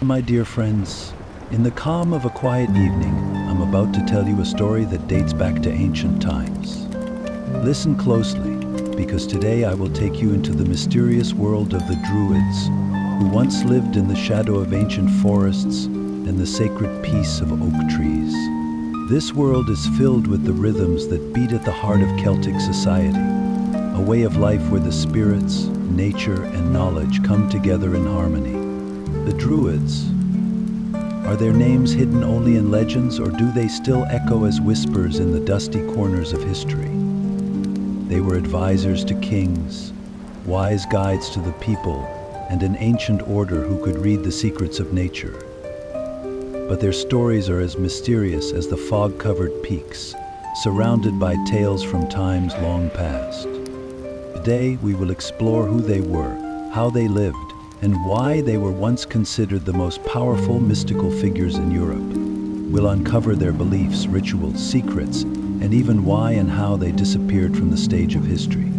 My dear friends, in the calm of a quiet evening, I'm about to tell you a story that dates back to ancient times. Listen closely, because today I will take you into the mysterious world of the Druids, who once lived in the shadow of ancient forests and the sacred peace of oak trees. This world is filled with the rhythms that beat at the heart of Celtic society, a way of life where the spirits, nature, and knowledge come together in harmony. The Druids. Are their names hidden only in legends, or do they still echo as whispers in the dusty corners of history? They were advisors to kings, wise guides to the people, and an ancient order who could read the secrets of nature. But their stories are as mysterious as the fog-covered peaks, surrounded by tales from times long past. Today, we will explore who they were, how they lived, and why they were once considered the most powerful mystical figures in Europe. We'll uncover their beliefs, rituals, secrets, and even why and how they disappeared from the stage of history.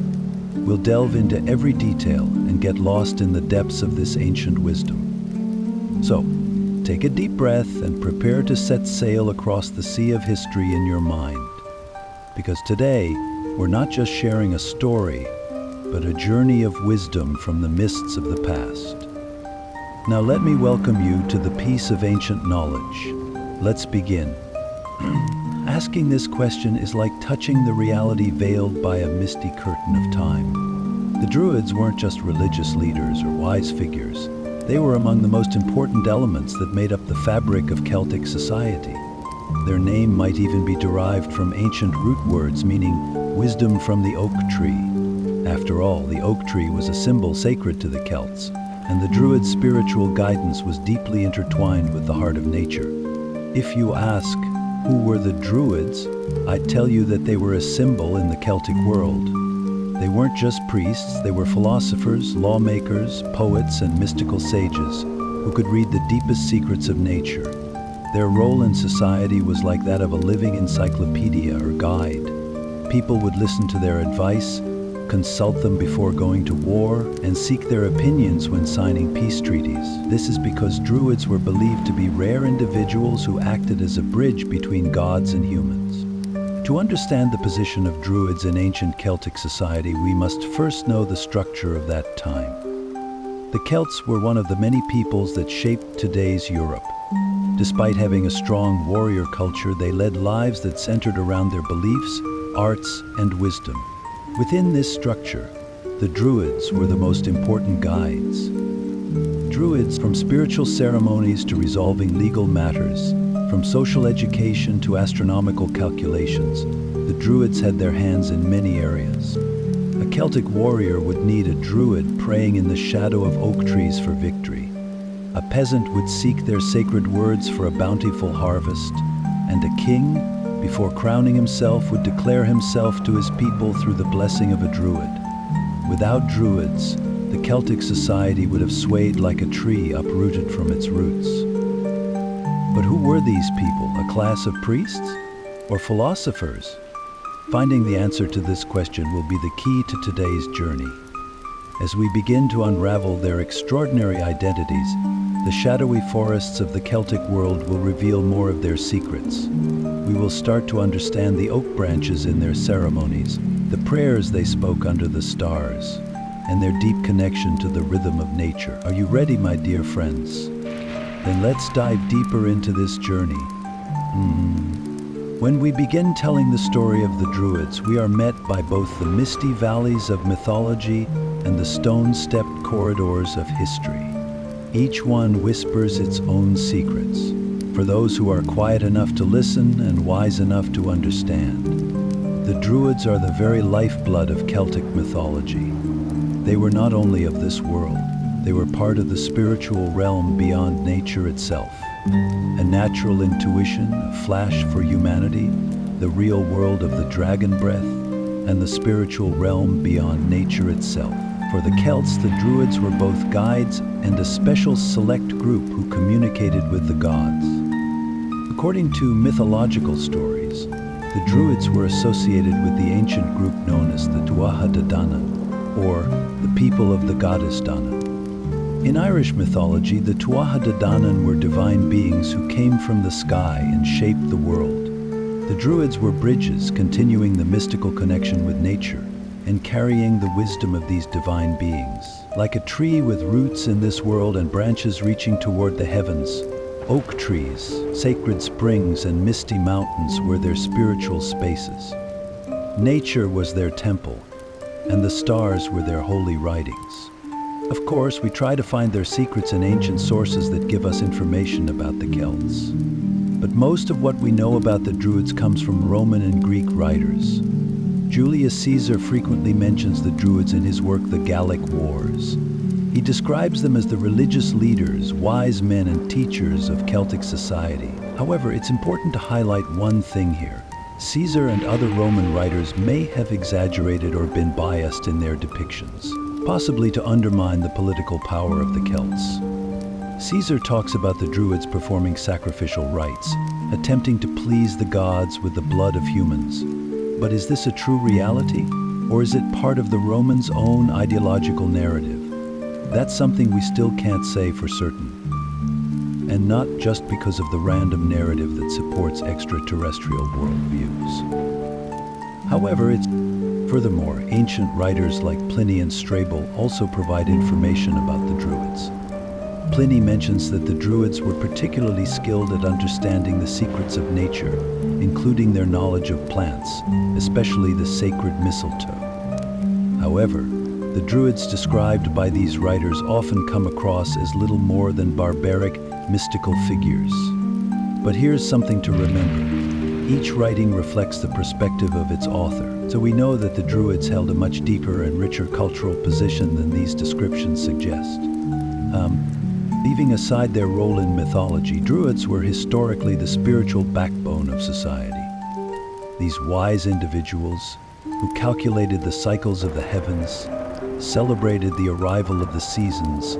We'll delve into every detail and get lost in the depths of this ancient wisdom. So, take a deep breath and prepare to set sail across the sea of history in your mind. Because today, we're not just sharing a story, but a journey of wisdom from the mists of the past. Now let me welcome you to the peace of ancient knowledge. Let's begin. Asking this question is like touching the reality veiled by a misty curtain of time. The Druids weren't just religious leaders or wise figures. They were among the most important elements that made up the fabric of Celtic society. Their name might even be derived from ancient root words meaning wisdom from the oak tree. After all, the oak tree was a symbol sacred to the Celts, and the Druids' spiritual guidance was deeply intertwined with the heart of nature. If you ask, who were the Druids? I'd tell you that they were a symbol in the Celtic world. They weren't just priests, they were philosophers, lawmakers, poets, and mystical sages who could read the deepest secrets of nature. Their role in society was like that of a living encyclopedia or guide. People would listen to their advice, consult them before going to war, and seek their opinions when signing peace treaties. This is because Druids were believed to be rare individuals who acted as a bridge between gods and humans. To understand the position of Druids in ancient Celtic society, we must first know the structure of that time. The Celts were one of the many peoples that shaped today's Europe. Despite having a strong warrior culture, they led lives that centered around their beliefs, arts, and wisdom. Within this structure, the Druids were the most important guides. Druids, from spiritual ceremonies to resolving legal matters, from social education to astronomical calculations, the Druids had their hands in many areas. A Celtic warrior would need a Druid praying in the shadow of oak trees for victory. A peasant would seek their sacred words for a bountiful harvest, and a king, before crowning himself, would declare himself to his people through the blessing of a Druid. Without Druids, the Celtic society would have swayed like a tree uprooted from its roots. But who were these people? A class of priests or philosophers? Finding the answer to this question will be the key to today's journey. As we begin to unravel their extraordinary identities, the shadowy forests of the Celtic world will reveal more of their secrets. We will start to understand the oak branches in their ceremonies, the prayers they spoke under the stars, and their deep connection to the rhythm of nature. Are you ready, my dear friends? Then let's dive deeper into this journey. When we begin telling the story of the Druids, we are met by both the misty valleys of mythology and the stone-stepped corridors of history. Each one whispers its own secrets, for those who are quiet enough to listen and wise enough to understand. The Druids are the very lifeblood of Celtic mythology. They were not only of this world, they were part of the spiritual realm beyond nature itself. A natural intuition, a flash for humanity, the real world of the dragon breath, and the spiritual realm beyond nature itself. For the Celts, the Druids were both guides and a special select group who communicated with the gods. According to mythological stories, The Druids were associated with the ancient group known as the Tuatha De Danann, or the people of the goddess Dana. In Irish mythology, the Tuatha De Danann were divine beings who came from the sky and shaped the world. The Druids were bridges continuing the mystical connection with nature and carrying the wisdom of these divine beings. Like a tree with roots in this world and branches reaching toward the heavens, oak trees, sacred springs, and misty mountains were their spiritual spaces. Nature was their temple, and the stars were their holy writings. Of course, we try to find their secrets in ancient sources that give us information about the Celts. But most of what we know about the Druids comes from Roman and Greek writers. Julius Caesar frequently mentions the Druids in his work The Gallic Wars. He describes them as the religious leaders, wise men, and teachers of Celtic society. However, it's important to highlight one thing here. Caesar and other Roman writers may have exaggerated or been biased in their depictions, possibly to undermine the political power of the Celts. Caesar talks about the Druids performing sacrificial rites, attempting to please the gods with the blood of humans. But is this a true reality, or is it part of the Romans' own ideological narrative? That's something we still can't say for certain. And not just because of the random narrative that supports extraterrestrial worldviews. However, furthermore, ancient writers like Pliny and Strabo also provide information about the Druids. Pliny mentions that the Druids were particularly skilled at understanding the secrets of nature, including their knowledge of plants, especially the sacred mistletoe. However, the Druids described by these writers often come across as little more than barbaric, mystical figures. But here's something to remember. Each writing reflects the perspective of its author, so we know that the Druids held a much deeper and richer cultural position than these descriptions suggest. Leaving aside their role in mythology, Druids were historically the spiritual backbone of society. These wise individuals, who calculated the cycles of the heavens, celebrated the arrival of the seasons,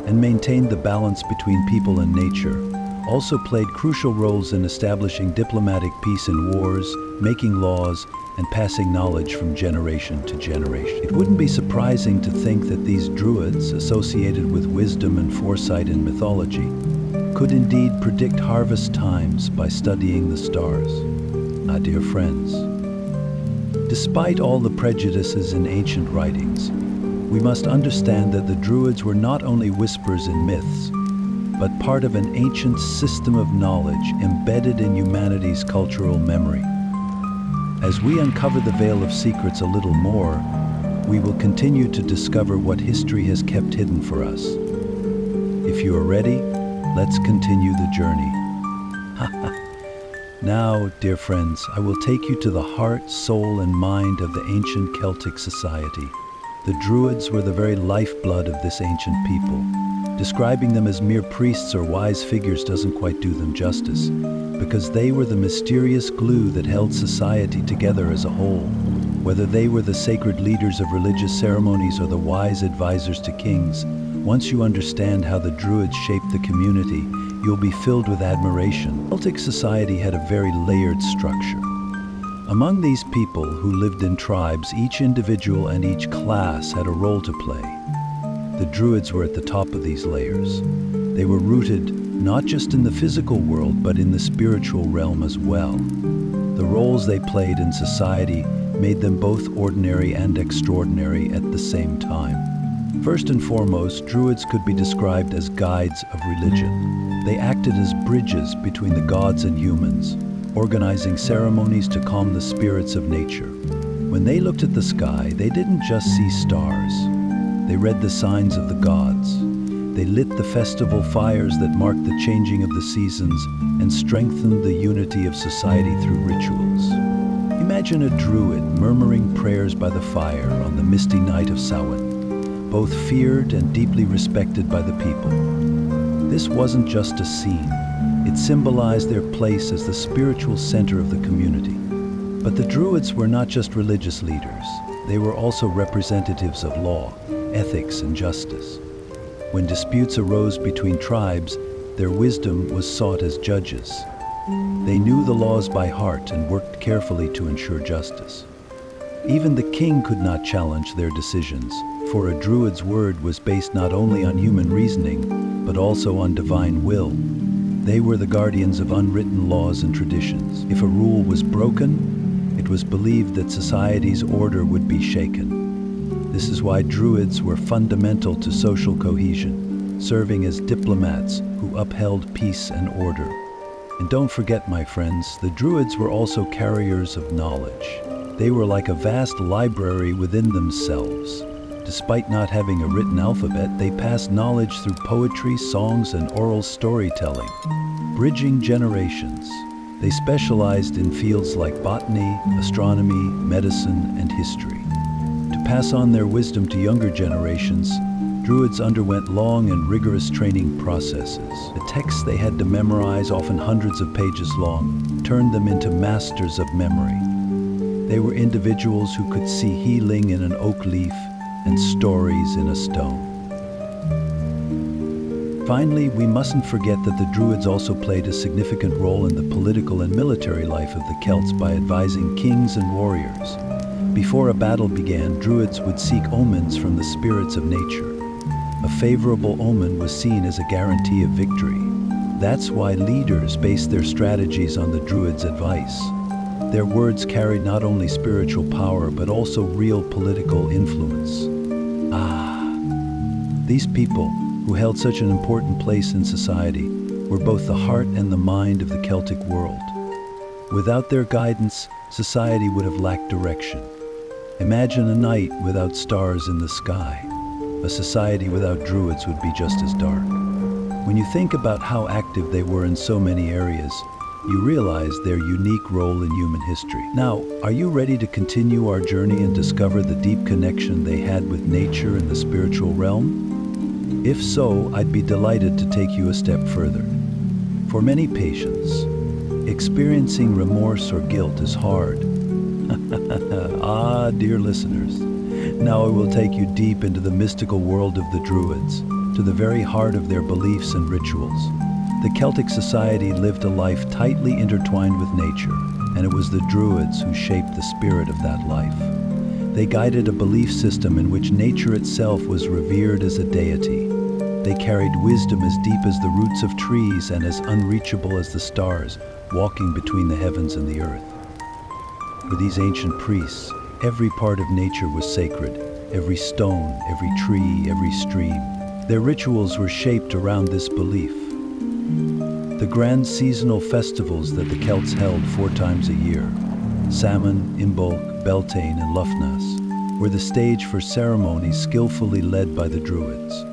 and maintained the balance between people and nature, also played crucial roles in establishing diplomatic peace in wars, making laws, and passing knowledge from generation to generation. It wouldn't be surprising to think that these Druids, associated with wisdom and foresight in mythology, could indeed predict harvest times by studying the stars. Dear friends, despite all the prejudices in ancient writings, we must understand that the Druids were not only whispers in myths, but part of an ancient system of knowledge embedded in humanity's cultural memory. As we uncover the veil of secrets a little more, we will continue to discover what history has kept hidden for us. If you are ready, let's continue the journey. Now, dear friends, I will take you to the heart, soul, and mind of the ancient Celtic society. The Druids were the very lifeblood of this ancient people. Describing them as mere priests or wise figures doesn't quite do them justice, because they were the mysterious glue that held society together as a whole. Whether they were the sacred leaders of religious ceremonies or the wise advisors to kings, once you understand how the Druids shaped the community, you'll be filled with admiration. Celtic society had a very layered structure. Among these people who lived in tribes, each individual and each class had a role to play. The Druids were at the top of these layers. They were rooted not just in the physical world, but in the spiritual realm as well. The roles they played in society made them both ordinary and extraordinary at the same time. First and foremost, Druids could be described as guides of religion. They acted as bridges between the gods and humans, organizing ceremonies to calm the spirits of nature. When they looked at the sky, they didn't just see stars. They read the signs of the gods. They lit the festival fires that marked the changing of the seasons and strengthened the unity of society through rituals. Imagine a druid murmuring prayers by the fire on the misty night of Samhain, both feared and deeply respected by the people. This wasn't just a scene. It symbolized their place as the spiritual center of the community. But the Druids were not just religious leaders. They were also representatives of law, ethics, and justice. When disputes arose between tribes, their wisdom was sought as judges. They knew the laws by heart and worked carefully to ensure justice. Even the king could not challenge their decisions, for a Druid's word was based not only on human reasoning, but also on divine will. They were the guardians of unwritten laws and traditions. If a rule was broken, it was believed that society's order would be shaken. This is why Druids were fundamental to social cohesion, serving as diplomats who upheld peace and order. And don't forget, my friends, the Druids were also carriers of knowledge. They were like a vast library within themselves. Despite not having a written alphabet, they passed knowledge through poetry, songs, and oral storytelling, bridging generations. They specialized in fields like botany, astronomy, medicine, and history. To pass on their wisdom to younger generations, Druids underwent long and rigorous training processes. The texts they had to memorize, often hundreds of pages long, turned them into masters of memory. They were individuals who could see healing in an oak leaf and stories in a stone. Finally, we mustn't forget that the Druids also played a significant role in the political and military life of the Celts by advising kings and warriors. Before a battle began, Druids would seek omens from the spirits of nature. A favorable omen was seen as a guarantee of victory. That's why leaders based their strategies on the Druids' advice. Their words carried not only spiritual power, but also real political influence. These people, who held such an important place in society, were both the heart and the mind of the Celtic world. Without their guidance, society would have lacked direction. Imagine a night without stars in the sky. A society without Druids would be just as dark. When you think about how active they were in so many areas, you realize their unique role in human history. Now, are you ready to continue our journey and discover the deep connection they had with nature and the spiritual realm? If so, I'd be delighted to take you a step further. For many patients, experiencing remorse or guilt is hard. Dear listeners, now I will take you deep into the mystical world of the Druids, to the very heart of their beliefs and rituals. The Celtic society lived a life tightly intertwined with nature, and it was the Druids who shaped the spirit of that life. They guided a belief system in which nature itself was revered as a deity. They carried wisdom as deep as the roots of trees and as unreachable as the stars, walking between the heavens and the earth. For these ancient priests, every part of nature was sacred, every stone, every tree, every stream. Their rituals were shaped around this belief. The grand seasonal festivals that the Celts held 4 times a year, Samhain, Imbolc, Beltane, and Lughnasadh, were the stage for ceremonies skillfully led by the Druids.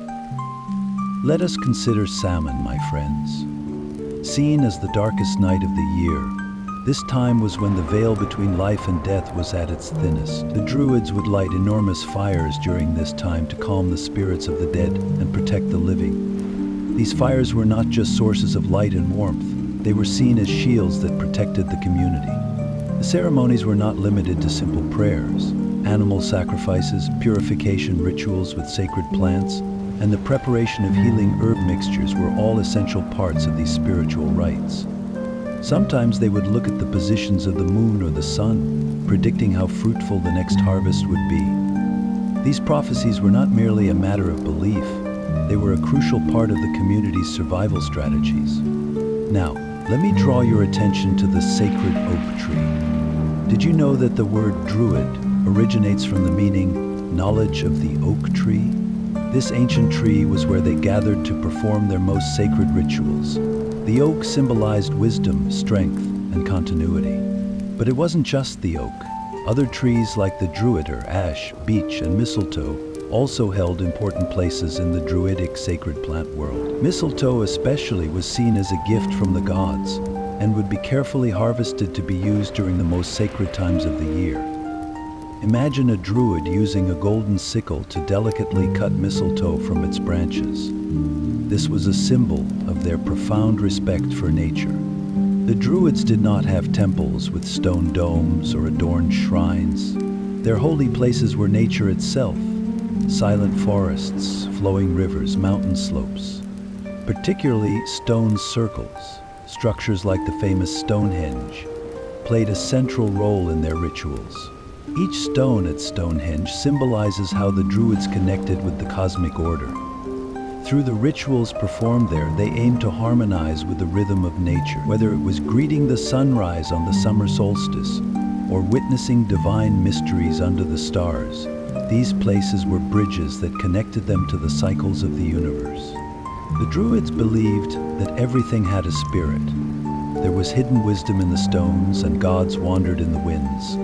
Let us consider Samhain, my friends. Seen as the darkest night of the year, this time was when the veil between life and death was at its thinnest. The Druids would light enormous fires during this time to calm the spirits of the dead and protect the living. These fires were not just sources of light and warmth, they were seen as shields that protected the community. The ceremonies were not limited to simple prayers. Animal sacrifices, purification rituals with sacred plants, and the preparation of healing herb mixtures were all essential parts of these spiritual rites. Sometimes they would look at the positions of the moon or the sun, predicting how fruitful the next harvest would be. These prophecies were not merely a matter of belief, they were a crucial part of the community's survival strategies. Now, let me draw your attention to the sacred oak tree. Did you know that the word Druid originates from the meaning knowledge of the oak tree? This ancient tree was where they gathered to perform their most sacred rituals. The oak symbolized wisdom, strength, and continuity. But it wasn't just the oak. Other trees like the druider, ash, beech, and mistletoe also held important places in the Druidic sacred plant world. Mistletoe especially was seen as a gift from the gods and would be carefully harvested to be used during the most sacred times of the year. Imagine a druid using a golden sickle to delicately cut mistletoe from its branches. This was a symbol of their profound respect for nature. The Druids did not have temples with stone domes or adorned shrines. Their holy places were nature itself, silent forests, flowing rivers, mountain slopes, particularly stone circles. Structures like the famous Stonehenge played a central role in their rituals. Each stone at Stonehenge symbolizes how the Druids connected with the cosmic order. Through the rituals performed there, they aimed to harmonize with the rhythm of nature, whether it was greeting the sunrise on the summer solstice or witnessing divine mysteries under the stars. These places were bridges that connected them to the cycles of the universe. The Druids believed that everything had a spirit. There was hidden wisdom in the stones, and gods wandered in the winds.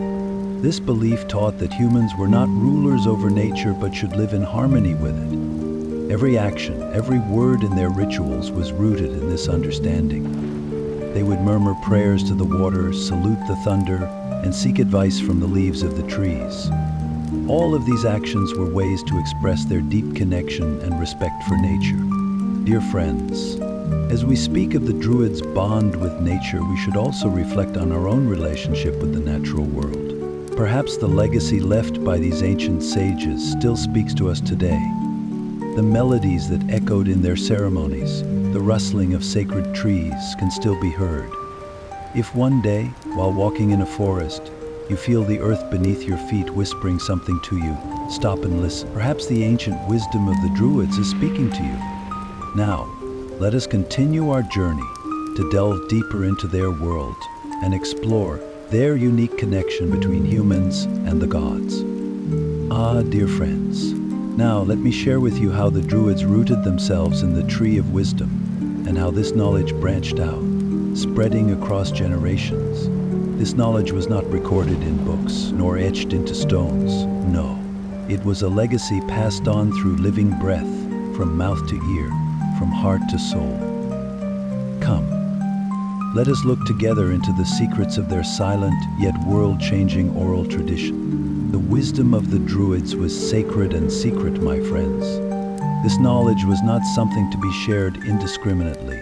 This belief taught that humans were not rulers over nature but should live in harmony with it. Every action, every word in their rituals was rooted in this understanding. They would murmur prayers to the waters, salute the thunder, and seek advice from the leaves of the trees. All of these actions were ways to express their deep connection and respect for nature. Dear friends, as we speak of the Druids' bond with nature, we should also reflect on our own relationship with the natural world. Perhaps the legacy left by these ancient sages still speaks to us today. The melodies that echoed in their ceremonies, the rustling of sacred trees can still be heard. If one day, while walking in a forest, you feel the earth beneath your feet whispering something to you, stop and listen. Perhaps the ancient wisdom of the Druids is speaking to you. Now, let us continue our journey to delve deeper into their world and explore their unique connection between humans and the gods. Ah, dear friends, now let me share with you how the Druids rooted themselves in the tree of wisdom and how this knowledge branched out, spreading across generations. This knowledge was not recorded in books nor etched into stones. No, it was a legacy passed on through living breath, from mouth to ear, from heart to soul. Come, let us look together into the secrets of their silent yet world-changing oral tradition. The wisdom of the Druids was sacred and secret, my friends. This knowledge was not something to be shared indiscriminately.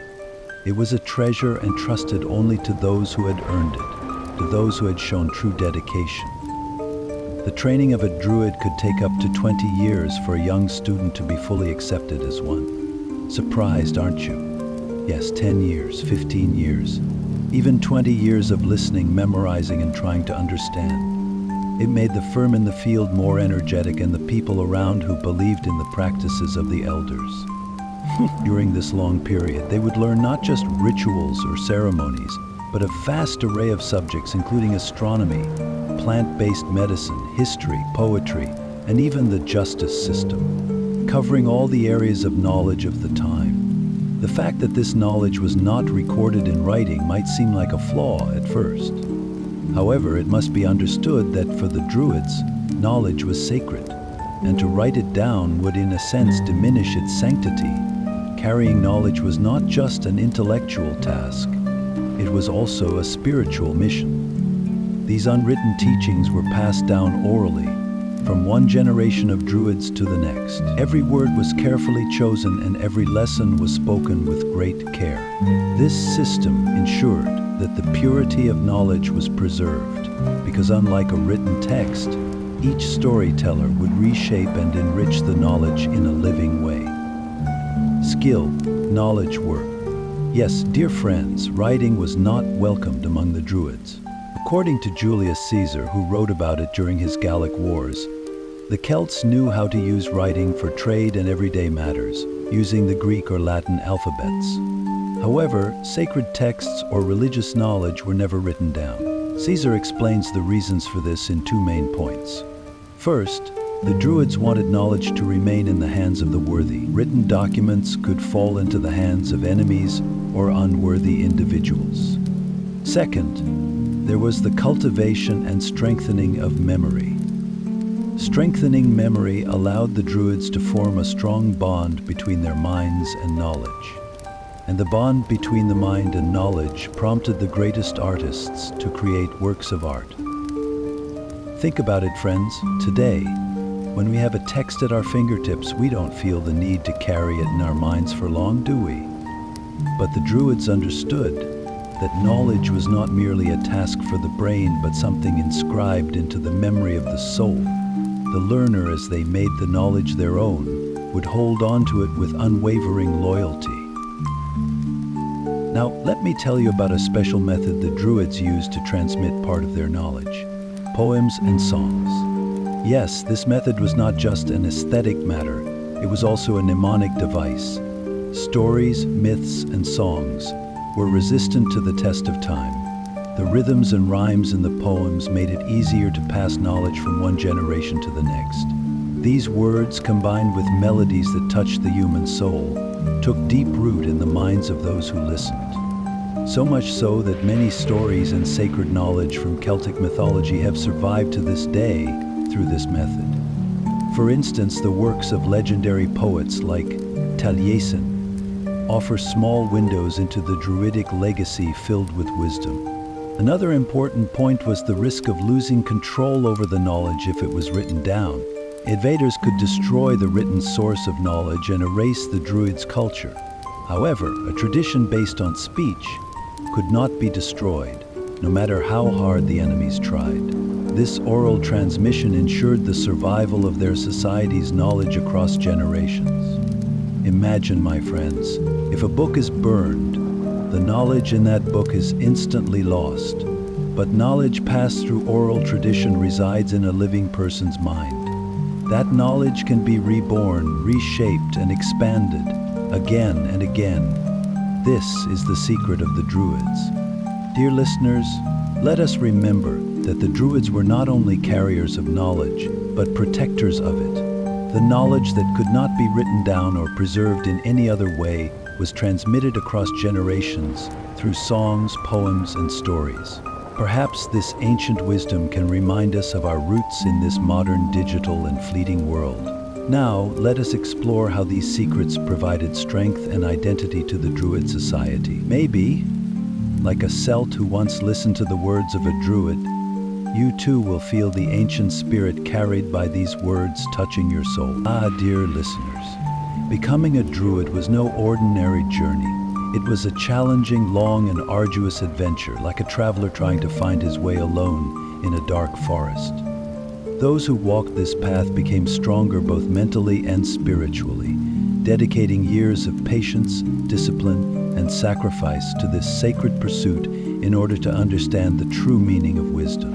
It was a treasure entrusted only to those who had earned it, to those who had shown true dedication. The training of a Druid could take up to 20 years for a young student to be fully accepted as one. Surprised, aren't you? Yes, 10 years, 15 years, even 20 years of listening, memorizing, and trying to understand. It made the firm in the field more energetic and the people around who believed in the practices of the elders. During this long period, they would learn not just rituals or ceremonies, but a vast array of subjects including astronomy, plant-based medicine, history, poetry, and even the justice system, covering all the areas of knowledge of the time. The fact that this knowledge was not recorded in writing might seem like a flaw at first. However, it must be understood that for the Druids, knowledge was sacred, and to write it down would in a sense diminish its sanctity. Carrying knowledge was not just an intellectual task, it was also a spiritual mission. These unwritten teachings were passed down orally, from one generation of Druids to the next. Every word was carefully chosen and every lesson was spoken with great care. This system ensured that the purity of knowledge was preserved, because unlike a written text, each storyteller would reshape and enrich the knowledge in a living way. Skill, knowledge, work. Yes, dear friends, writing was not welcomed among the Druids. According to Julius Caesar, who wrote about it during his Gallic Wars, the Celts knew how to use writing for trade and everyday matters, using the Greek or Latin alphabets. However, sacred texts or religious knowledge were never written down. Caesar explains the reasons for this in two main points. First, the Druids wanted knowledge to remain in the hands of the worthy. Written documents could fall into the hands of enemies or unworthy individuals. Second, there was the cultivation and strengthening of memory. Strengthening memory allowed the Druids to form a strong bond between their minds and knowledge. And the bond between the mind and knowledge prompted the greatest artists to create works of art. Think about it, friends. Today, when we have a text at our fingertips, we don't feel the need to carry it in our minds for long, do we? But the Druids understood that knowledge was not merely a task for the brain, but something inscribed into the memory of the soul. The learner, as they made the knowledge their own, would hold on to it with unwavering loyalty. Now, let me tell you about a special method the Druids used to transmit part of their knowledge: poems and songs. Yes, this method was not just an aesthetic matter, it was also a mnemonic device. Stories, myths, and songs were resistant to the test of time. The rhythms and rhymes in the poems made it easier to pass knowledge from one generation to the next. These words, combined with melodies that touched the human soul, took deep root in the minds of those who listened. So much so that many stories and sacred knowledge from Celtic mythology have survived to this day through this method. For instance, the works of legendary poets like Taliesin offer small windows into the Druidic legacy filled with wisdom. Another important point was the risk of losing control over the knowledge if it was written down. Invaders could destroy the written source of knowledge and erase the Druids' culture. However, a tradition based on speech could not be destroyed, no matter how hard the enemies tried. This oral transmission ensured the survival of their society's knowledge across generations. Imagine, my friends, if a book is burned, the knowledge in that book is instantly lost. But knowledge passed through oral tradition resides in a living person's mind. That knowledge can be reborn, reshaped, and expanded again and again. This is the secret of the Druids. Dear listeners, let us remember that the Druids were not only carriers of knowledge, but protectors of it. The knowledge that could not be written down or preserved in any other way was transmitted across generations through songs, poems, and stories. Perhaps this ancient wisdom can remind us of our roots in this modern, digital, and fleeting world. Now, let us explore how these secrets provided strength and identity to the Druid society. Maybe, like a Celt who once listened to the words of a Druid, you too will feel the ancient spirit carried by these words touching your soul. Ah, dear listeners, becoming a Druid was no ordinary journey. It was a challenging, long, and arduous adventure, like a traveler trying to find his way alone in a dark forest. Those who walked this path became stronger both mentally and spiritually, dedicating years of patience, discipline, and sacrifice to this sacred pursuit in order to understand the true meaning of wisdom.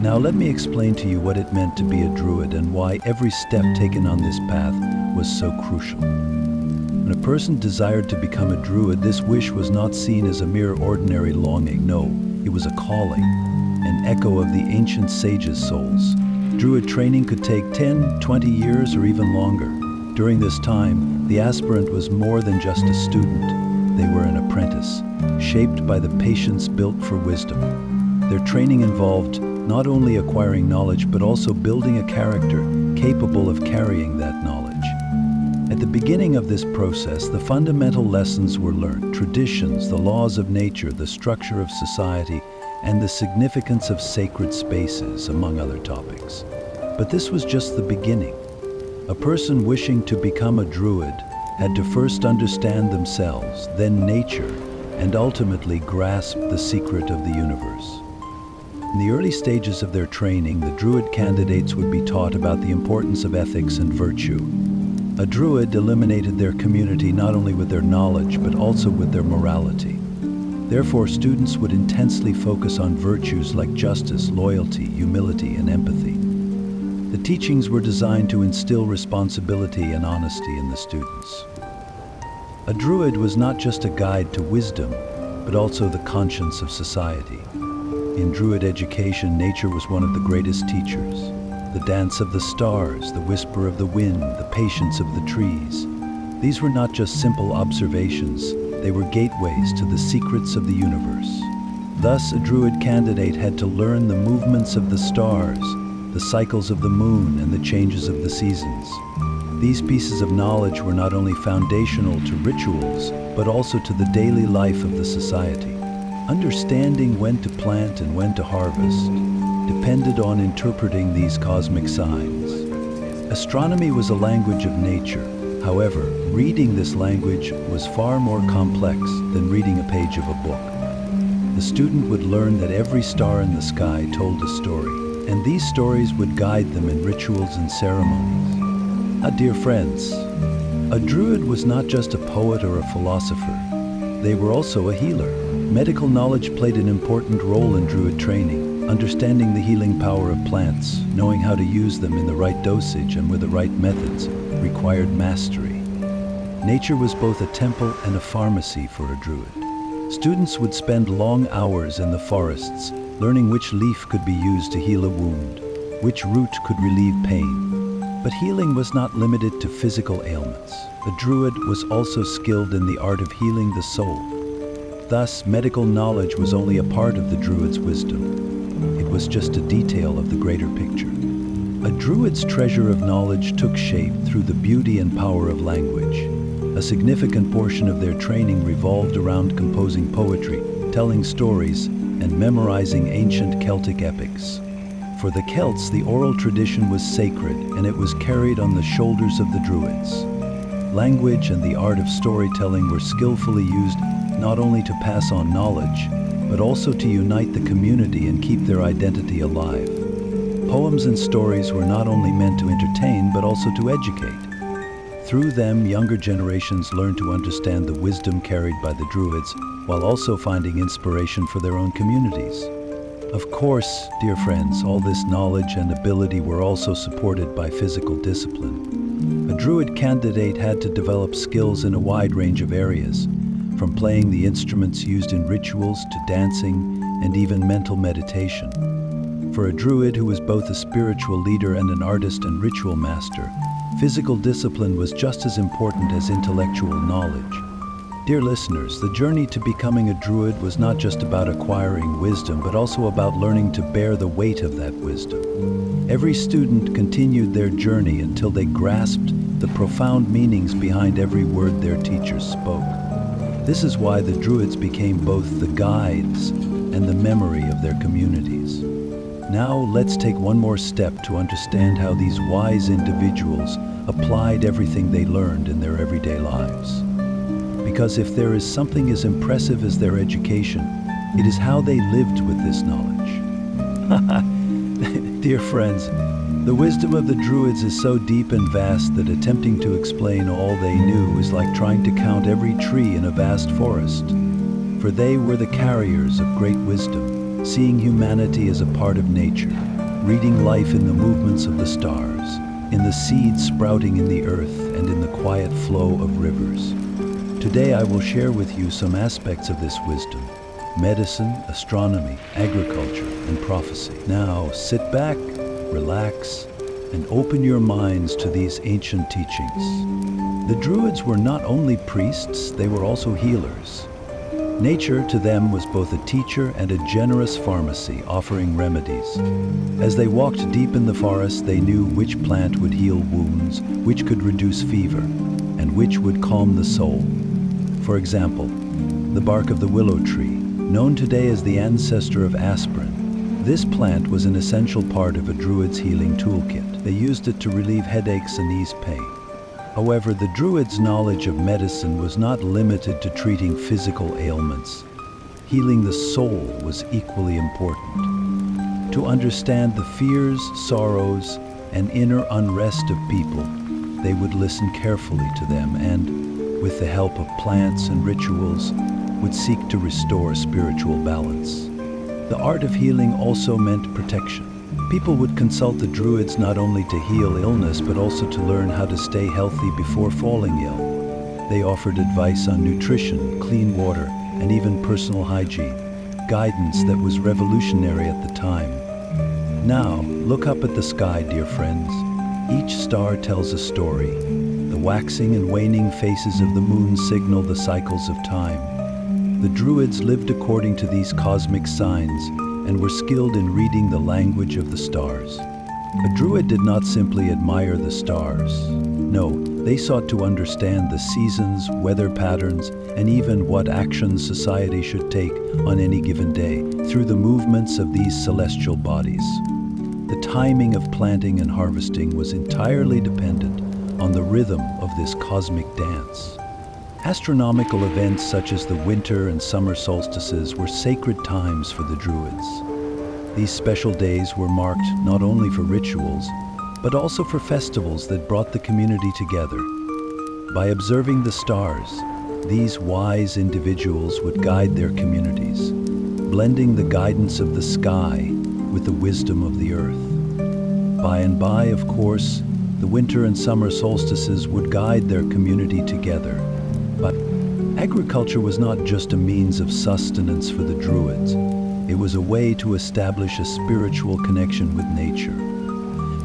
Now let me explain to you what it meant to be a Druid and why every step taken on this path was so crucial. When a person desired to become a Druid, this wish was not seen as a mere ordinary longing. No, it was a calling, an echo of the ancient sages' souls. Druid training could take 10, 20 years, or even longer. During this time, the aspirant was more than just a student. They were an apprentice, shaped by the patience built for wisdom. Their training involved not only acquiring knowledge, but also building a character capable of carrying that knowledge. At the beginning of this process, the fundamental lessons were learned: traditions, the laws of nature, the structure of society, and the significance of sacred spaces, among other topics. But this was just the beginning. A person wishing to become a Druid had to first understand themselves, then nature, and ultimately grasp the secret of the universe. In the early stages of their training, the Druid candidates would be taught about the importance of ethics and virtue. A Druid illuminated their community not only with their knowledge, but also with their morality. Therefore, students would intensely focus on virtues like justice, loyalty, humility, and empathy. The teachings were designed to instill responsibility and honesty in the students. A Druid was not just a guide to wisdom, but also the conscience of society. In Druid education, nature was one of the greatest teachers. The dance of the stars, the whisper of the wind, the patience of the trees. These were not just simple observations, they were gateways to the secrets of the universe. Thus, a Druid candidate had to learn the movements of the stars, the cycles of the moon, and the changes of the seasons. These pieces of knowledge were not only foundational to rituals, but also to the daily life of the society. Understanding when to plant and when to harvest depended on interpreting these cosmic signs. Astronomy was a language of nature. However, reading this language was far more complex than reading a page of a book. The student would learn that every star in the sky told a story, and these stories would guide them in rituals and ceremonies. Dear friends, a Druid was not just a poet or a philosopher. they were also a healer. Medical knowledge played an important role in Druid training. Understanding the healing power of plants, knowing how to use them in the right dosage and with the right methods, required mastery. Nature was both a temple and a pharmacy for a Druid. Students would spend long hours in the forests, learning which leaf could be used to heal a wound, which root could relieve pain. But healing was not limited to physical ailments. A Druid was also skilled in the art of healing the soul. Thus, medical knowledge was only a part of the Druid's wisdom. It was just a detail of the greater picture. A Druid's treasure of knowledge took shape through the beauty and power of language. A significant portion of their training revolved around composing poetry, telling stories, and memorizing ancient Celtic epics. For the Celts, the oral tradition was sacred, and it was carried on the shoulders of the Druids. Language and the art of storytelling were skillfully used not only to pass on knowledge, but also to unite the community and keep their identity alive. Poems and stories were not only meant to entertain, but also to educate. Through them, younger generations learned to understand the wisdom carried by the Druids, while also finding inspiration for their own communities. Of course, dear friends, all this knowledge and ability were also supported by physical discipline. A Druid candidate had to develop skills in a wide range of areas, from playing the instruments used in rituals to dancing and even mental meditation. For a Druid who was both a spiritual leader and an artist and ritual master, physical discipline was just as important as intellectual knowledge. Dear listeners, the journey to becoming a Druid was not just about acquiring wisdom, but also about learning to bear the weight of that wisdom. Every student continued their journey until they grasped the profound meanings behind every word their teachers spoke. This is why the Druids became both the guides and the memory of their communities. Now let's take one more step to understand how these wise individuals applied everything they learned in their everyday lives. Because if there is something as impressive as their education, it is how they lived with this knowledge. Dear friends, the wisdom of the Druids is so deep and vast that attempting to explain all they knew is like trying to count every tree in a vast forest. For they were the carriers of great wisdom, seeing humanity as a part of nature, reading life in the movements of the stars, in the seeds sprouting in the earth, and in the quiet flow of rivers. Today I will share with you some aspects of this wisdom: medicine, astronomy, agriculture, and prophecy. Now sit back, relax, and open your minds to these ancient teachings. The Druids were not only priests, they were also healers. Nature to them was both a teacher and a generous pharmacy offering remedies. As they walked deep in the forest, they knew which plant would heal wounds, which could reduce fever, and which would calm the soul. For example, the bark of the willow tree, known today as the ancestor of aspirin. This plant was an essential part of a Druid's healing toolkit. They used it to relieve headaches and ease pain. However, the Druids' knowledge of medicine was not limited to treating physical ailments. Healing the soul was equally important. To understand the fears, sorrows, and inner unrest of people, they would listen carefully to them and, with the help of plants and rituals, would seek to restore spiritual balance. The art of healing also meant protection. People would consult the Druids not only to heal illness, but also to learn how to stay healthy before falling ill. They offered advice on nutrition, clean water, and even personal hygiene, guidance that was revolutionary at the time. Now, look up at the sky, dear friends. Each star tells a story. The waxing and waning phases of the moon signal the cycles of time. The Druids lived according to these cosmic signs and were skilled in reading the language of the stars. A Druid did not simply admire the stars. No, they sought to understand the seasons, weather patterns, and even what actions society should take on any given day through the movements of these celestial bodies. The timing of planting and harvesting was entirely dependent on the rhythm of this cosmic dance. Astronomical events such as the winter and summer solstices were sacred times for the Druids. These special days were marked not only for rituals, but also for festivals that brought the community together. By observing the stars, These wise individuals would guide their communities, blending the guidance of the sky with the wisdom of the earth. By and by, of course, the winter and summer solstices would guide their community together. But agriculture was not just a means of sustenance for the Druids. It was a way to establish a spiritual connection with nature.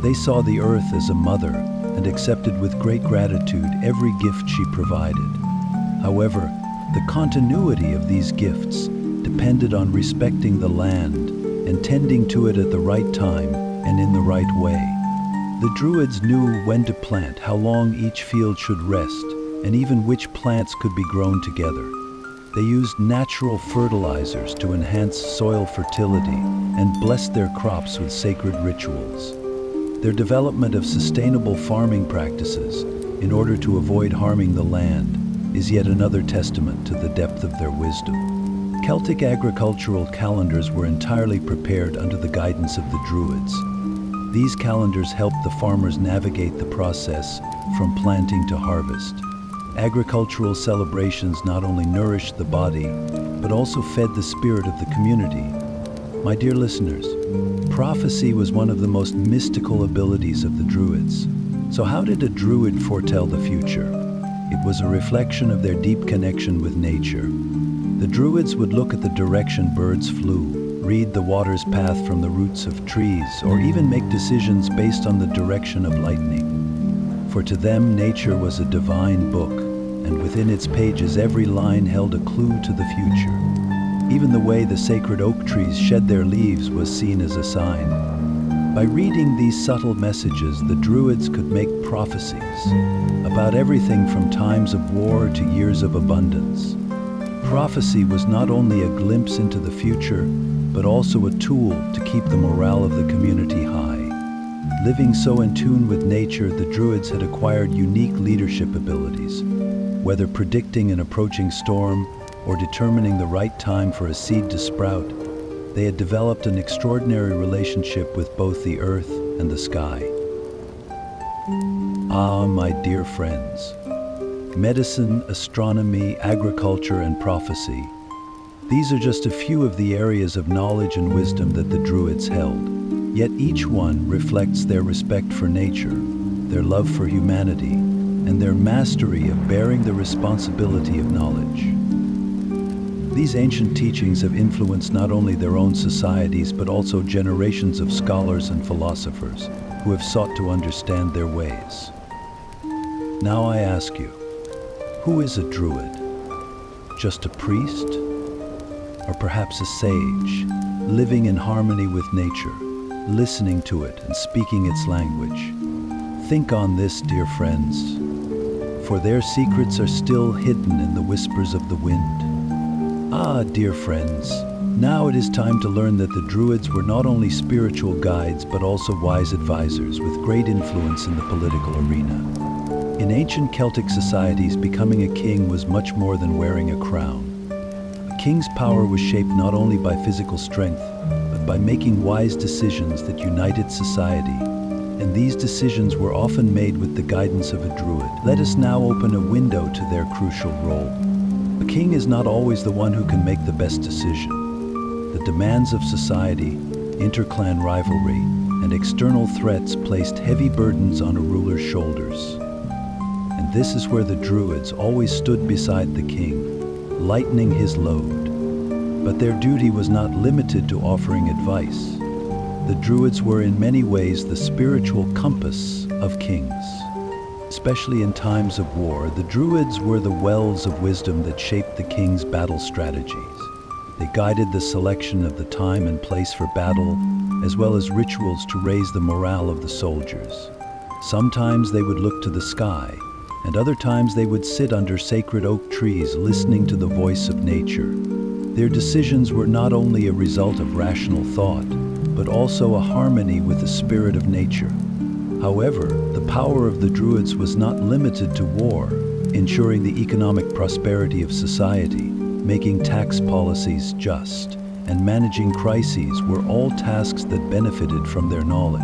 They saw the earth as a mother and accepted with great gratitude every gift she provided. However, the continuity of these gifts depended on respecting the land and tending to it at the right time and in the right way. The Druids knew when to plant, how long each field should rest, and even which plants could be grown together. They used natural fertilizers to enhance soil fertility and blessed their crops with sacred rituals. Their development of sustainable farming practices in order to avoid harming the land is yet another testament to the depth of their wisdom. Celtic agricultural calendars were entirely prepared under the guidance of the Druids. These calendars helped the farmers navigate the process from planting to harvest. Agricultural celebrations not only nourished the body, but also fed the spirit of the community. My dear listeners, prophecy was one of the most mystical abilities of the Druids. So how did a Druid foretell the future? It was a reflection of their deep connection with nature. The Druids would look at the direction birds flew, read the water's path from the roots of trees, or even make decisions based on the direction of lightning. For to them, nature was a divine book, and within its pages every line held a clue to the future. Even the way the sacred oak trees shed their leaves was seen as a sign. By reading these subtle messages, the Druids could make prophecies about everything from times of war to years of abundance. Prophecy was not only a glimpse into the future, but also a tool to keep the morale of the community high. Living so in tune with nature, the Druids had acquired unique leadership abilities. Whether predicting an approaching storm or determining the right time for a seed to sprout, they had developed an extraordinary relationship with both the earth and the sky. Ah, my dear friends, medicine, astronomy, agriculture, and prophecy. These are just a few of the areas of knowledge and wisdom that the Druids held. Yet each one reflects their respect for nature, their love for humanity, and their mastery of bearing the responsibility of knowledge. These ancient teachings have influenced not only their own societies, but also generations of scholars and philosophers who have sought to understand their ways. Now I ask you, who is a Druid? Just a priest? Or perhaps a sage, living in harmony with nature, listening to it and speaking its language? Think on this, dear friends, for their secrets are still hidden in the whispers of the wind. Ah, dear friends, now it is time to learn that the Druids were not only spiritual guides, but also wise advisors with great influence in the political arena. In ancient Celtic societies, becoming a king was much more than wearing a crown. A king's power was shaped not only by physical strength, but by making wise decisions that united society. And these decisions were often made with the guidance of a Druid. Let us now open a window to their crucial role. A king is not always the one who can make the best decision. The demands of society, interclan rivalry, and external threats placed heavy burdens on a ruler's shoulders. And this is where the Druids always stood beside the king, lightening his load. But their duty was not limited to offering advice. The Druids were in many ways the spiritual compass of kings. Especially in times of war, the Druids were the wells of wisdom that shaped the king's battle strategies. They guided the selection of the time and place for battle, as well as rituals to raise the morale of the soldiers. Sometimes they would look to the sky, and other times they would sit under sacred oak trees listening to the voice of nature. Their decisions were not only a result of rational thought, but also a harmony with the spirit of nature. However, the power of the Druids was not limited to war, ensuring the economic prosperity of society, making tax policies just, and managing crises were all tasks that benefited from their knowledge.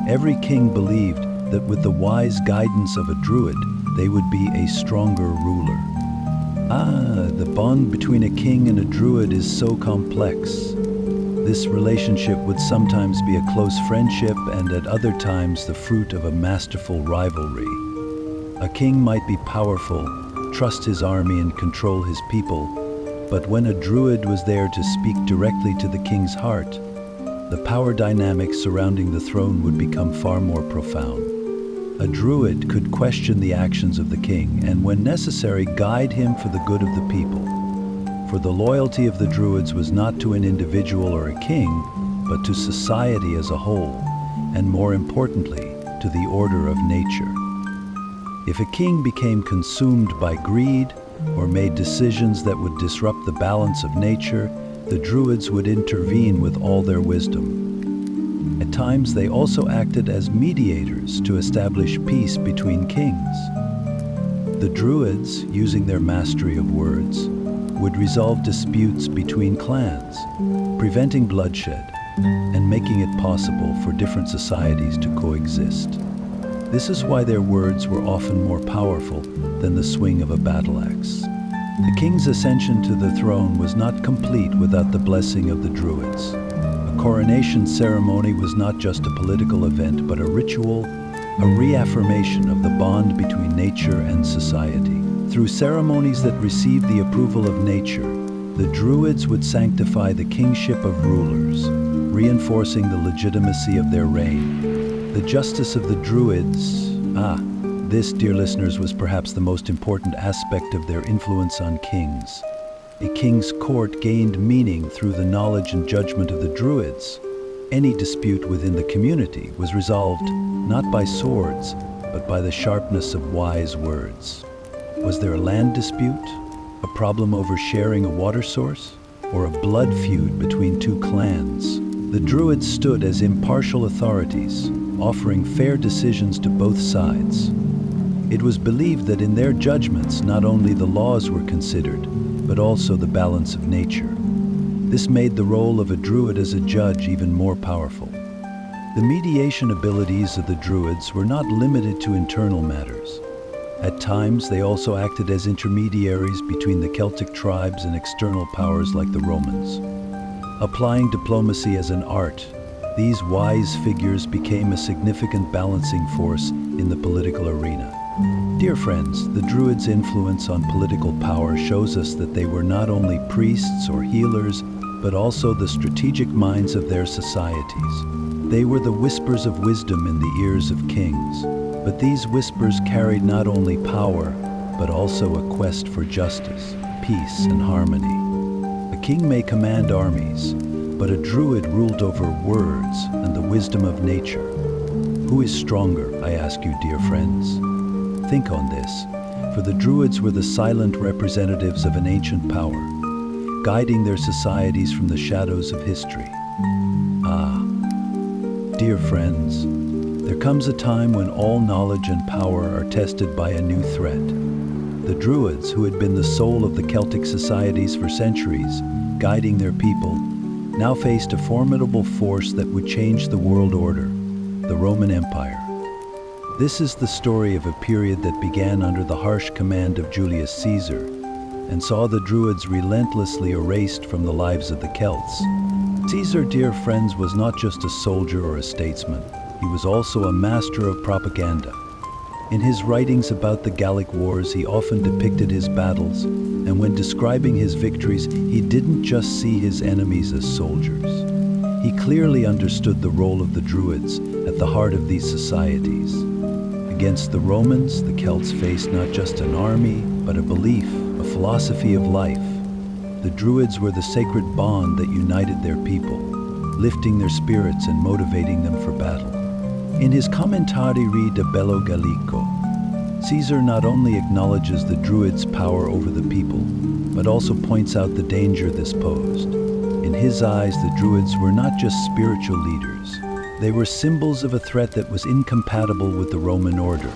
Every king believed that with the wise guidance of a Druid, they would be a stronger ruler. The bond between a king and a druid is so complex. This relationship would sometimes be a close friendship and at other times the fruit of a masterful rivalry. A king might be powerful, trust his army and control his people, but when a druid was there to speak directly to the king's heart, the power dynamics surrounding the throne would become far more profound. A druid could question the actions of the king and, when necessary, guide him for the good of the people. For the loyalty of the Druids was not to an individual or a king, but to society as a whole, and more importantly, to the order of nature. If a king became consumed by greed or made decisions that would disrupt the balance of nature, the Druids would intervene with all their wisdom. At times, they also acted as mediators to establish peace between kings. The Druids, using their mastery of words, would resolve disputes between clans, preventing bloodshed and making it possible for different societies to coexist. This is why their words were often more powerful than the swing of a battle axe. The king's ascension to the throne was not complete without the blessing of the Druids. A coronation ceremony was not just a political event, but a ritual, a reaffirmation of the bond between nature and society. Through ceremonies that received the approval of nature, the Druids would sanctify the kingship of rulers, reinforcing the legitimacy of their reign. The justice of the Druids, this, dear listeners, was perhaps the most important aspect of their influence on kings. A king's court gained meaning through the knowledge and judgment of the Druids. Any dispute within the community was resolved not by swords, but by the sharpness of wise words. Was there a land dispute, a problem over sharing a water source, or a blood feud between two clans? The Druids stood as impartial authorities, offering fair decisions to both sides. It was believed that in their judgments not only the laws were considered, but also the balance of nature. This made the role of a Druid as a judge even more powerful. The mediation abilities of the Druids were not limited to internal matters. At times, they also acted as intermediaries between the Celtic tribes and external powers like the Romans. Applying diplomacy as an art, these wise figures became a significant balancing force in the political arena. Dear friends, the Druids' influence on political power shows us that they were not only priests or healers, but also the strategic minds of their societies. They were the whispers of wisdom in the ears of kings. But these whispers carried not only power, but also a quest for justice, peace, and harmony. A king may command armies, but a Druid ruled over words and the wisdom of nature. Who is stronger, I ask you, dear friends? Think on this, for the Druids were the silent representatives of an ancient power, guiding their societies from the shadows of history. Dear friends, there comes a time when all knowledge and power are tested by a new threat. The Druids, who had been the soul of the Celtic societies for centuries, guiding their people, now faced a formidable force that would change the world order, the Roman Empire. This is the story of a period that began under the harsh command of Julius Caesar and saw the Druids relentlessly erased from the lives of the Celts. Caesar, dear friends, was not just a soldier or a statesman. He was also a master of propaganda. In his writings about the Gallic Wars, he often depicted his battles, and when describing his victories, he didn't just see his enemies as soldiers. He clearly understood the role of the Druids at the heart of these societies. Against the Romans, the Celts faced not just an army, but a belief, a philosophy of life. The Druids were the sacred bond that united their people, lifting their spirits and motivating them for battle. In his Commentari de Bello Gallico, Caesar not only acknowledges the Druids' power over the people, but also points out the danger this posed. In his eyes, the Druids were not just spiritual leaders. They were symbols of a threat that was incompatible with the Roman order.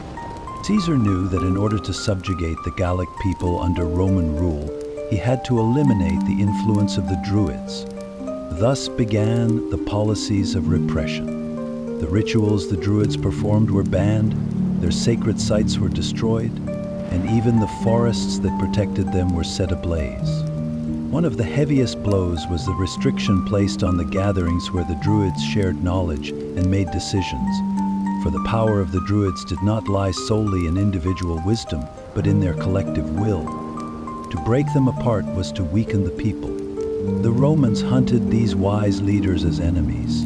Caesar knew that in order to subjugate the Gallic people under Roman rule, he had to eliminate the influence of the Druids. Thus began the policies of repression. The rituals the Druids performed were banned, their sacred sites were destroyed, and even the forests that protected them were set ablaze. One of the heaviest blows was the restriction placed on the gatherings where the Druids shared knowledge and made decisions, for the power of the Druids did not lie solely in individual wisdom, but in their collective will. To break them apart was to weaken the people. The Romans hunted these wise leaders as enemies.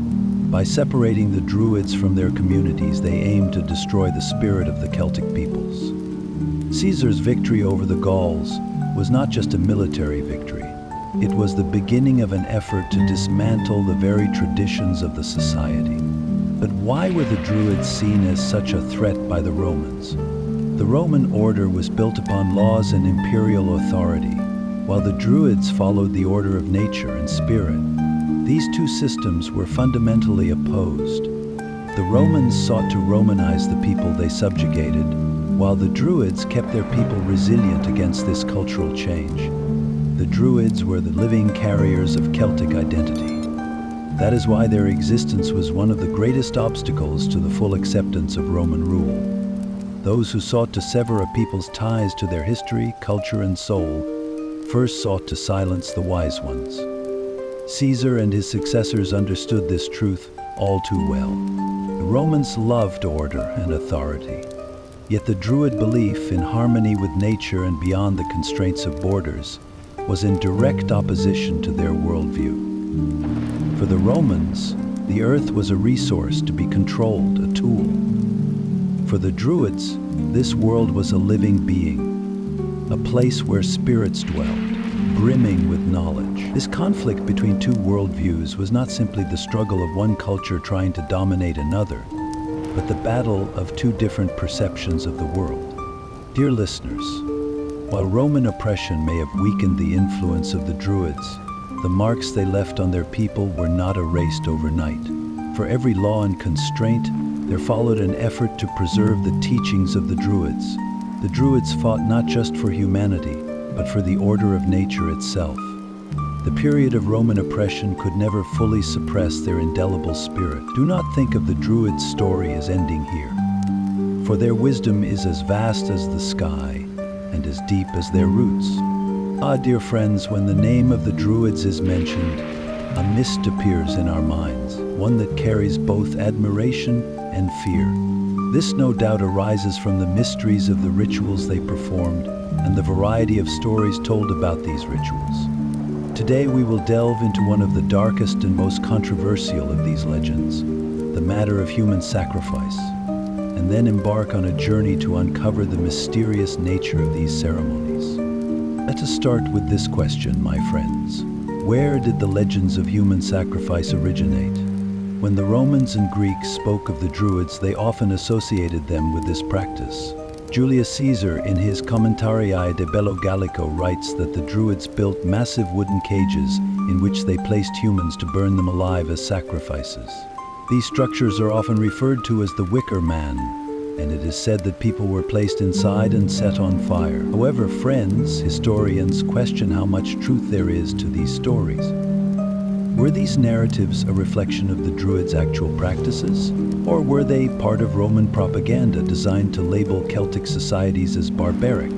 By separating the Druids from their communities, they aimed to destroy the spirit of the Celtic peoples. Caesar's victory over the Gauls was not just a military victory. It was the beginning of an effort to dismantle the very traditions of the society. But why were the Druids seen as such a threat by the Romans? The Roman order was built upon laws and imperial authority, while the Druids followed the order of nature and spirit. These two systems were fundamentally opposed. The Romans sought to Romanize the people they subjugated, while the Druids kept their people resilient against this cultural change. The Druids were the living carriers of Celtic identity. That is why their existence was one of the greatest obstacles to the full acceptance of Roman rule. Those who sought to sever a people's ties to their history, culture, and soul first sought to silence the wise ones. Caesar and his successors understood this truth all too well. The Romans loved order and authority. Yet the Druid belief in harmony with nature and beyond the constraints of borders was in direct opposition to their worldview. For the Romans, the earth was a resource to be controlled, a tool. For the Druids, this world was a living being, a place where spirits dwelled, brimming with knowledge. This conflict between two worldviews was not simply the struggle of one culture trying to dominate another, but the battle of two different perceptions of the world. Dear listeners, while Roman oppression may have weakened the influence of the Druids, the marks they left on their people were not erased overnight. For every law and constraint, there followed an effort to preserve the teachings of the Druids. The Druids fought not just for humanity, but for the order of nature itself. The period of Roman oppression could never fully suppress their indelible spirit. Do not think of the Druids' story as ending here, for their wisdom is as vast as the sky and as deep as their roots. Ah, dear friends, when the name of the Druids is mentioned, a mist appears in our minds, one that carries both admiration and fear. This no doubt arises from the mysteries of the rituals they performed and the variety of stories told about these rituals. Today we will delve into one of the darkest and most controversial of these legends, the matter of human sacrifice, and then embark on a journey to uncover the mysterious nature of these ceremonies. Let us start with this question, my friends. Where did the legends of human sacrifice originate? When the Romans and Greeks spoke of the Druids, they often associated them with this practice. Julius Caesar, in his Commentarii de Bello Gallico, writes that the Druids built massive wooden cages in which they placed humans to burn them alive as sacrifices. These structures are often referred to as the Wicker Man, and it is said that people were placed inside and set on fire. However, historians question how much truth there is to these stories. Were these narratives a reflection of the Druids' actual practices, or were they part of Roman propaganda designed to label Celtic societies as barbaric?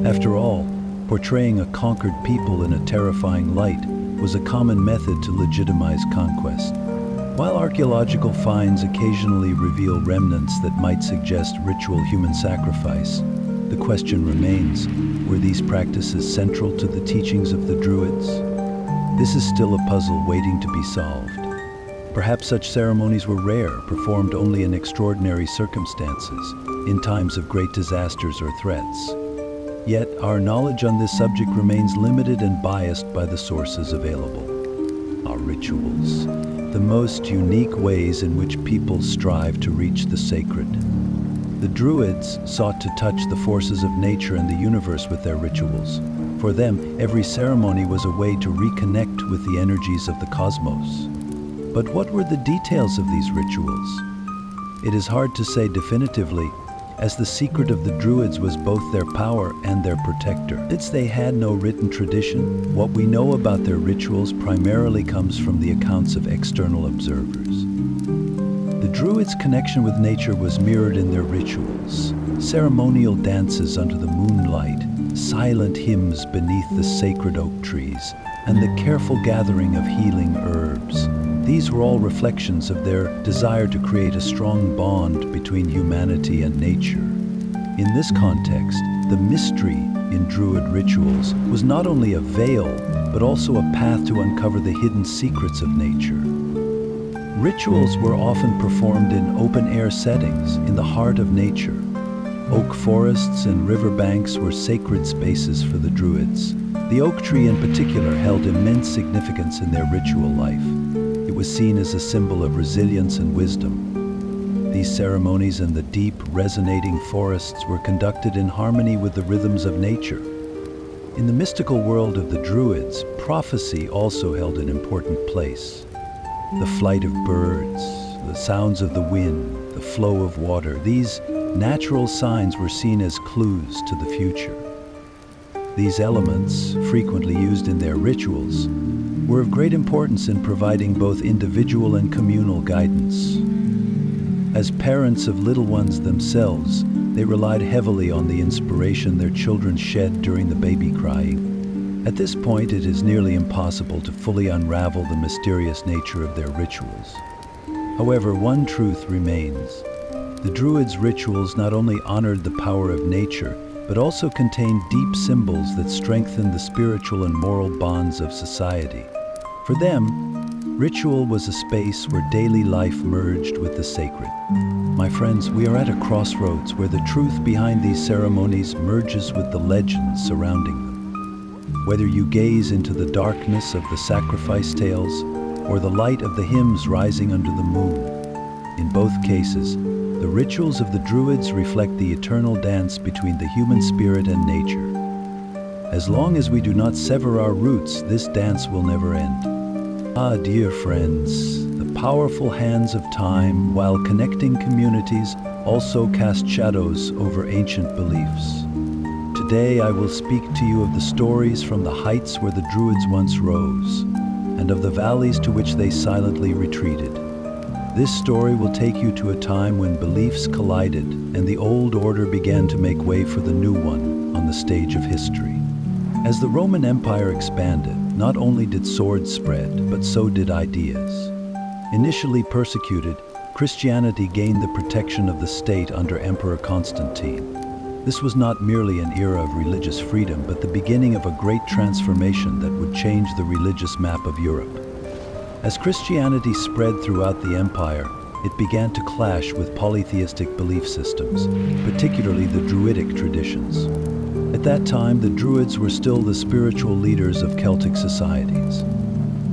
After all, portraying a conquered people in a terrifying light was a common method to legitimize conquest. While archaeological finds occasionally reveal remnants that might suggest ritual human sacrifice, the question remains, were these practices central to the teachings of the Druids? This is still a puzzle waiting to be solved. Perhaps such ceremonies were rare, performed only in extraordinary circumstances, in times of great disasters or threats. Yet, our knowledge on this subject remains limited and biased by the sources available. Our rituals, the most unique ways in which people strive to reach the sacred. The Druids sought to touch the forces of nature and the universe with their rituals. For them, every ceremony was a way to reconnect with the energies of the cosmos. But what were the details of these rituals? It is hard to say definitively, as the secret of the Druids was both their power and their protector. Since they had no written tradition, what we know about their rituals primarily comes from the accounts of external observers. The Druids' connection with nature was mirrored in their rituals. ceremonial dances under the moonlight, silent hymns beneath the sacred oak trees, and the careful gathering of healing herbs. These were all reflections of their desire to create a strong bond between humanity and nature. In this context, the mystery in Druid rituals was not only a veil, but also a path to uncover the hidden secrets of nature. Rituals were often performed in open-air settings, in the heart of nature. Oak forests and riverbanks were sacred spaces for the Druids. The oak tree in particular held immense significance in their ritual life. It was seen as a symbol of resilience and wisdom. These ceremonies in the deep, resonating forests were conducted in harmony with the rhythms of nature. In the mystical world of the Druids, prophecy also held an important place. The flight of birds, the sounds of the wind, the flow of water, these natural signs were seen as clues to the future. These elements, frequently used in their rituals, were of great importance in providing both individual and communal guidance. As parents of little ones themselves, they relied heavily on the inspiration their children shed during the baby crying. At this point, it is nearly impossible to fully unravel the mysterious nature of their rituals. However, one truth remains. The Druids' rituals not only honored the power of nature, but also contained deep symbols that strengthened the spiritual and moral bonds of society. For them, ritual was a space where daily life merged with the sacred. My friends, we are at a crossroads where the truth behind these ceremonies merges with the legends surrounding them. Whether you gaze into the darkness of the sacrifice tales or the light of the hymns rising under the moon, in both cases, the rituals of the Druids reflect the eternal dance between the human spirit and nature. As long as we do not sever our roots, this dance will never end. Ah, dear friends, the powerful hands of time, while connecting communities, also cast shadows over ancient beliefs. Today I will speak to you of the stories from the heights where the Druids once rose, and of the valleys to which they silently retreated. This story will take you to a time when beliefs collided and the old order began to make way for the new one on the stage of history. As the Roman Empire expanded, not only did swords spread, but so did ideas. Initially persecuted, Christianity gained the protection of the state under Emperor Constantine. This was not merely an era of religious freedom, but the beginning of a great transformation that would change the religious map of Europe. As Christianity spread throughout the empire, it began to clash with polytheistic belief systems, particularly the Druidic traditions. At that time, the Druids were still the spiritual leaders of Celtic societies.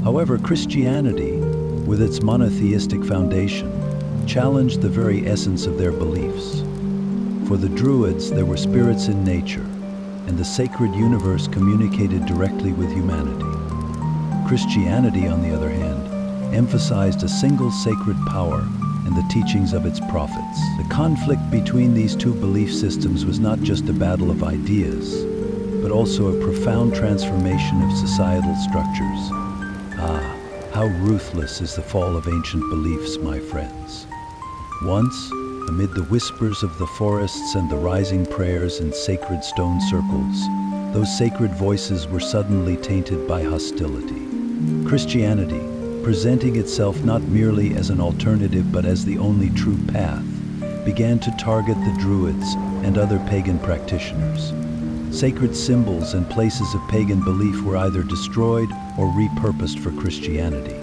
However, Christianity, with its monotheistic foundation, challenged the very essence of their beliefs. For the Druids, there were spirits in nature, and the sacred universe communicated directly with humanity. Christianity, on the other hand, emphasized a single sacred power and the teachings of its prophets. The conflict between these two belief systems was not just a battle of ideas, but also a profound transformation of societal structures. Ah, how ruthless is the fall of ancient beliefs, my friends. Once, amid the whispers of the forests and the rising prayers in sacred stone circles, those sacred voices were suddenly tainted by hostility. Christianity, presenting itself not merely as an alternative but as the only true path, began to target the Druids and other pagan practitioners. Sacred symbols and places of pagan belief were either destroyed or repurposed for Christianity.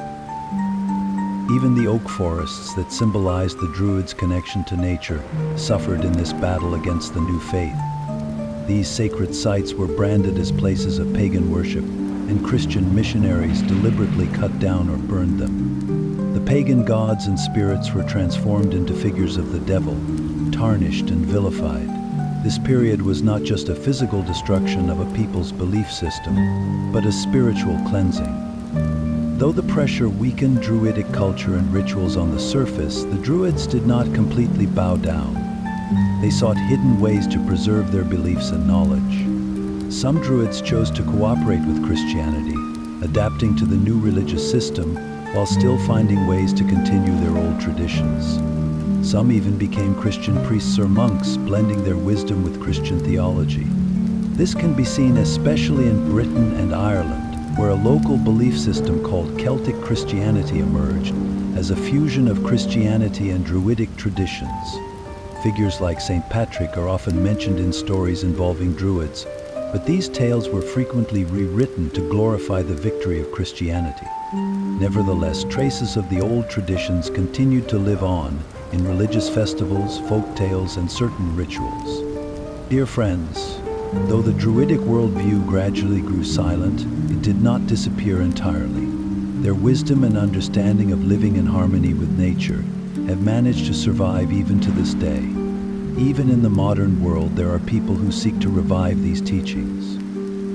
Even the oak forests that symbolized the Druids' connection to nature suffered in this battle against the new faith. These sacred sites were branded as places of pagan worship, and Christian missionaries deliberately cut down or burned them. The pagan gods and spirits were transformed into figures of the devil, tarnished and vilified. This period was not just a physical destruction of a people's belief system, but a spiritual cleansing. Though the pressure weakened Druidic culture and rituals on the surface, the Druids did not completely bow down. They sought hidden ways to preserve their beliefs and knowledge. Some Druids chose to cooperate with Christianity, adapting to the new religious system while still finding ways to continue their old traditions. Some even became Christian priests or monks, blending their wisdom with Christian theology. This can be seen especially in Britain and Ireland, where a local belief system called Celtic Christianity emerged as a fusion of Christianity and Druidic traditions. Figures like St. Patrick are often mentioned in stories involving Druids, but these tales were frequently rewritten to glorify the victory of Christianity. Nevertheless, traces of the old traditions continued to live on in religious festivals, folk tales, and certain rituals. Dear friends, though the Druidic worldview gradually grew silent, it did not disappear entirely. Their wisdom and understanding of living in harmony with nature have managed to survive even to this day. Even in the modern world, there are people who seek to revive these teachings.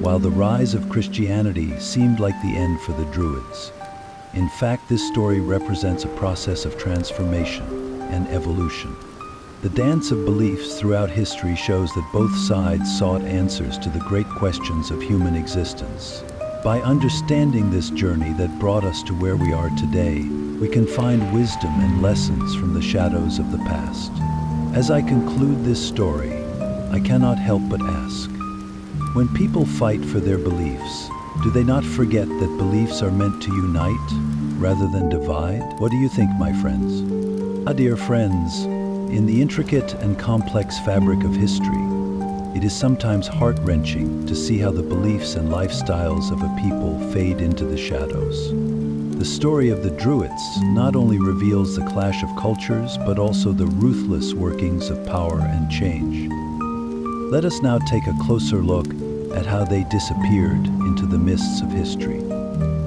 While the rise of Christianity seemed like the end for the Druids, in fact, this story represents a process of transformation and evolution. The dance of beliefs throughout history shows that both sides sought answers to the great questions of human existence. By understanding this journey that brought us to where we are today, we can find wisdom and lessons from the shadows of the past. As I conclude this story, I cannot help but ask, when people fight for their beliefs, do they not forget that beliefs are meant to unite rather than divide? What do you think, my friends? Dear friends, in the intricate and complex fabric of history, it is sometimes heart-wrenching to see how the beliefs and lifestyles of a people fade into the shadows. The story of the Druids not only reveals the clash of cultures, but also the ruthless workings of power and change. Let us now take a closer look at how they disappeared into the mists of history.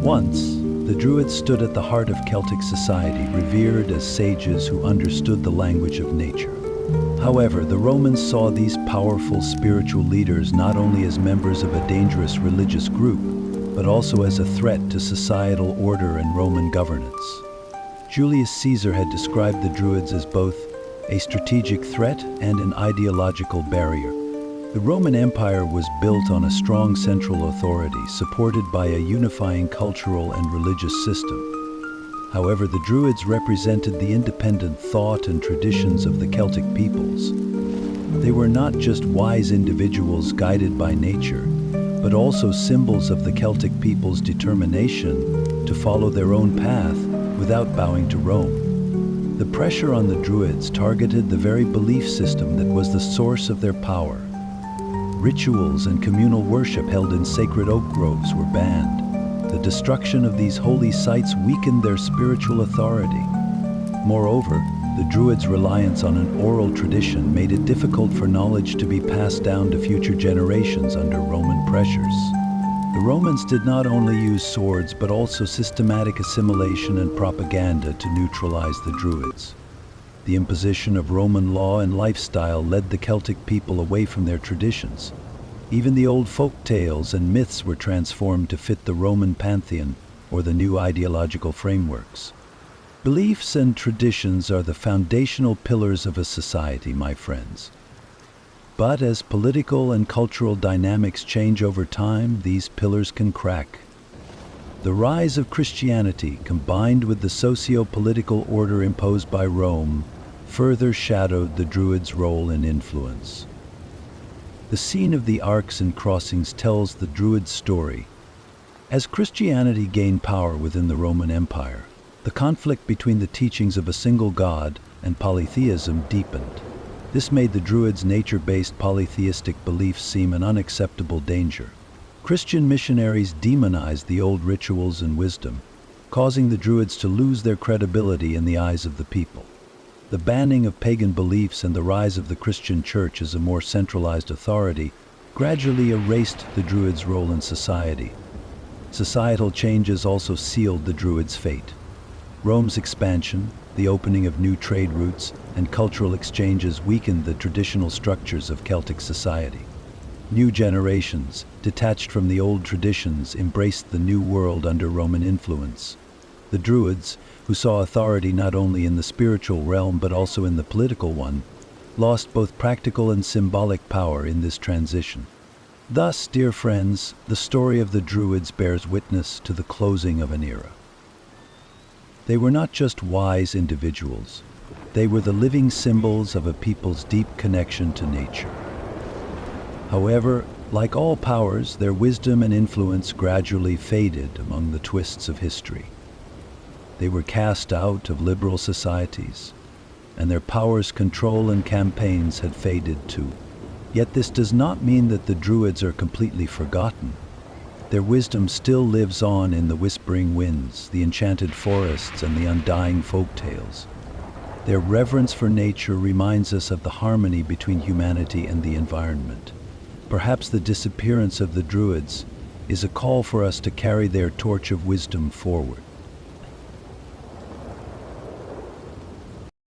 Once, the Druids stood at the heart of Celtic society, revered as sages who understood the language of nature. However, the Romans saw these powerful spiritual leaders not only as members of a dangerous religious group, but also as a threat to societal order and Roman governance. Julius Caesar had described the Druids as both a strategic threat and an ideological barrier. The Roman Empire was built on a strong central authority, supported by a unifying cultural and religious system. However, the Druids represented the independent thought and traditions of the Celtic peoples. They were not just wise individuals guided by nature, but also symbols of the Celtic people's determination to follow their own path without bowing to Rome. The pressure on the Druids targeted the very belief system that was the source of their power. Rituals and communal worship held in sacred oak groves were banned. The destruction of these holy sites weakened their spiritual authority. Moreover, the Druids' reliance on an oral tradition made it difficult for knowledge to be passed down to future generations under Roman pressures. The Romans did not only use swords, but also systematic assimilation and propaganda to neutralize the Druids. The imposition of Roman law and lifestyle led the Celtic people away from their traditions. Even the old folk tales and myths were transformed to fit the Roman pantheon or the new ideological frameworks. Beliefs and traditions are the foundational pillars of a society, my friends. But as political and cultural dynamics change over time, these pillars can crack. The rise of Christianity, combined with the socio-political order imposed by Rome, further shadowed the Druids' role and influence. The scene of the Arcs and Crossings tells the Druids' story. As Christianity gained power within the Roman Empire, the conflict between the teachings of a single god and polytheism deepened. This made the Druids' nature-based polytheistic beliefs seem an unacceptable danger. Christian missionaries demonized the old rituals and wisdom, causing the Druids to lose their credibility in the eyes of the people. The banning of pagan beliefs and the rise of the Christian Church as a more centralized authority gradually erased the Druids' role in society. Societal changes also sealed the Druids' fate. Rome's expansion, the opening of new trade routes, and cultural exchanges weakened the traditional structures of Celtic society. New generations, detached from the old traditions, embraced the new world under Roman influence. The Druids, who saw authority not only in the spiritual realm but also in the political one, lost both practical and symbolic power in this transition. Thus, dear friends, the story of the Druids bears witness to the closing of an era. They were not just wise individuals. They were the living symbols of a people's deep connection to nature. However, like all powers, their wisdom and influence gradually faded among the twists of history. They were cast out of liberal societies, and their power's control and campaigns had faded too. Yet this does not mean that the Druids are completely forgotten. Their wisdom still lives on in the whispering winds, the enchanted forests, and the undying folk tales. Their reverence for nature reminds us of the harmony between humanity and the environment. Perhaps the disappearance of the Druids is a call for us to carry their torch of wisdom forward.